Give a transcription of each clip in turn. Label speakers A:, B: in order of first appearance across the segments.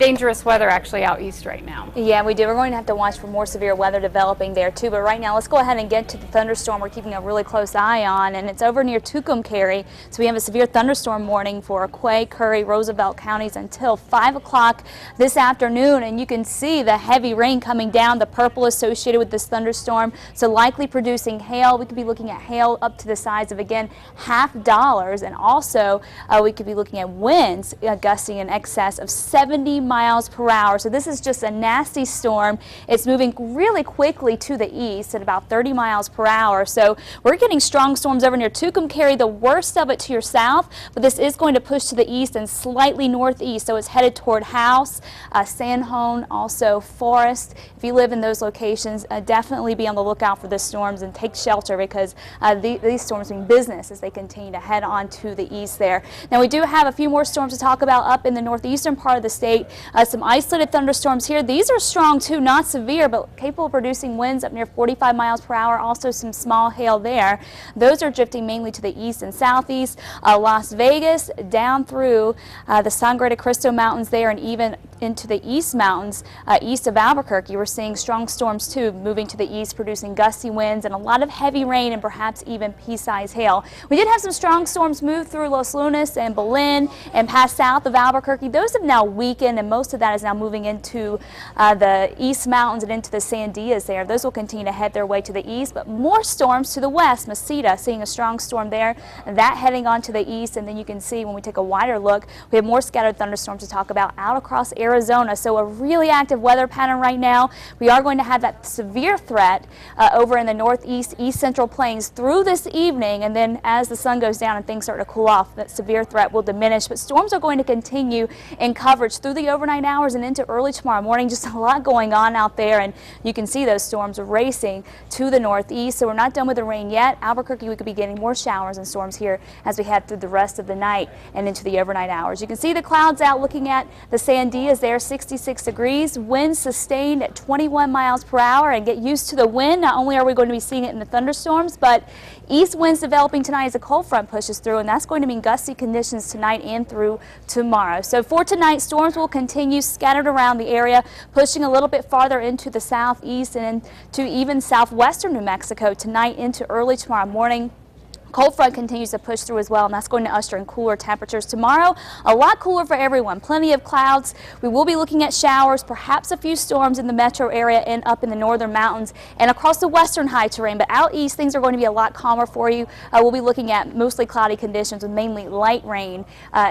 A: Dangerous weather actually out east right now.
B: Yeah, we do. We're going to have to watch for more severe weather developing there too. But right now, let's go ahead and get to the thunderstorm we're keeping a really close eye on, and it's over near Tucumcari. So we have a severe thunderstorm warning for Quay, Curry, Roosevelt counties until 5 o'clock this afternoon. And you can see the heavy rain coming down, the purple associated with this thunderstorm. So likely producing hail. We could be looking at hail up to the size of, again, $half, and also we could be looking at winds gusting in excess of 70 miles per hour. So this is just a nasty storm. It's moving really quickly to the east at about 30 miles per hour. So we're getting strong storms over near Tucumcari, the worst of it to your south, but this is going to push to the east and slightly northeast. So it's headed toward House, San Juan, also Forest. If you live in those locations, definitely be on the lookout for the storms and take shelter, because these storms mean business as they continue to head on to the east there. Now we do have a few more storms to talk about up in the northeastern part of the state. Some isolated thunderstorms here. These are strong too, not severe, but capable of producing winds up near 45 miles per hour. Also some small hail there. Those are drifting mainly to the east and southeast. Las Vegas down through the Sangre de Cristo Mountains there, and even into the east mountains east of Albuquerque. We're seeing strong storms too moving to the east, producing gusty winds and a lot of heavy rain and perhaps even pea-sized hail. We did have some strong storms move through Los Lunas and Belen and past south of Albuquerque. Those have now weakened, and most of that is now moving into the east mountains and into the Sandias there. Those will continue to head their way to the east, but more storms to the west. Mesita seeing a strong storm there, and that heading on to the east. And then you can see when we take a wider look, we have more scattered thunderstorms to talk about out across Arizona. So a really active weather pattern right now. We are going to have that severe threat over in the northeast, east central plains through this evening, and then as the sun goes down and things start to cool off, that severe threat will diminish. But storms are going to continue in coverage through the overnight hours and into early tomorrow morning. Just a lot going on out there, and you can see those storms racing to the northeast. So we're not done with the rain yet. Albuquerque, we could be getting more showers and storms here as we head through the rest of the night and into the overnight hours. You can see the clouds out looking at the Sandias there, 66 degrees, winds sustained at 21 miles per hour, and get used to the wind. Not only are we going to be seeing it in the thunderstorms, but east winds developing tonight as a cold front pushes through, and that's going to mean gusty conditions tonight and through tomorrow. So for tonight, storms will continue scattered around the area, pushing a little bit farther into the southeast and into even southwestern New Mexico tonight into early tomorrow morning. Cold front continues to push through as well, and that's going to usher in cooler temperatures tomorrow. A lot cooler for everyone. Plenty of clouds. We will be looking at showers, perhaps a few storms in the metro area and up in the northern mountains and across the western high terrain. But out east, things are going to be a lot calmer for you. We'll be looking at mostly cloudy conditions with mainly light rain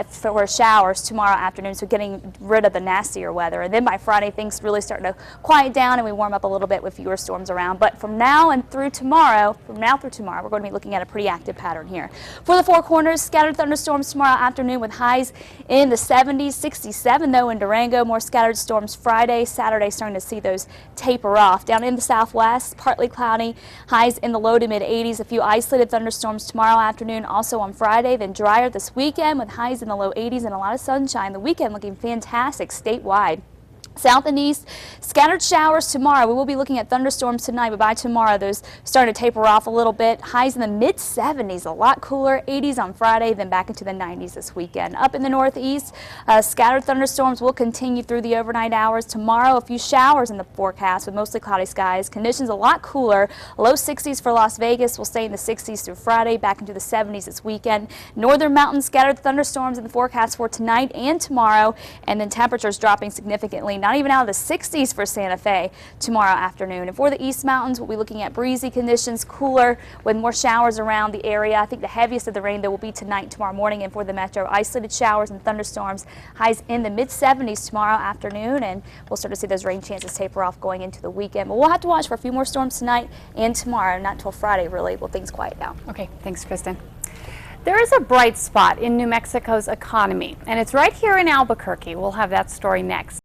B: for showers tomorrow afternoon, so getting rid of the nastier weather. And then by Friday, things really start to quiet down and we warm up a little bit with fewer storms around. But from now through tomorrow, we're going to be looking at a pretty active pattern here. For the Four Corners, scattered thunderstorms tomorrow afternoon with highs in the 70s, 67 though in Durango. More scattered storms Friday, Saturday, starting to see those taper off. Down in the southwest, partly cloudy, highs in the low to mid 80s. A few isolated thunderstorms tomorrow afternoon, also on Friday, then drier this weekend with highs in the low 80s and a lot of sunshine. The weekend looking fantastic statewide. South and east, scattered showers tomorrow. We will be looking at thunderstorms tonight, but by tomorrow, those starting to taper off a little bit. Highs in the mid 70s, a lot cooler. 80s on Friday, then back into the 90s this weekend. Up in the northeast, scattered thunderstorms will continue through the overnight hours. Tomorrow, a few showers in the forecast with mostly cloudy skies. Conditions a lot cooler. Low 60s for Las Vegas. Will stay in the 60s through Friday, back into the 70s this weekend. Northern mountains, scattered thunderstorms in the forecast for tonight and tomorrow, and then temperatures dropping significantly. Not even out of the 60s for Santa Fe tomorrow afternoon. And for the East Mountains, we'll be looking at breezy conditions, cooler with more showers around the area. I think the heaviest of the rain, though, will be tonight and tomorrow morning. And for the metro, isolated showers and thunderstorms, highs in the mid 70s tomorrow afternoon. And we'll start to see those rain chances taper off going into the weekend. But we'll have to watch for a few more storms tonight and tomorrow. Not until Friday, really, will things quiet down.
A: Okay, thanks, Kristen. There is a bright spot in New Mexico's economy, and it's right here in Albuquerque. We'll have that story next.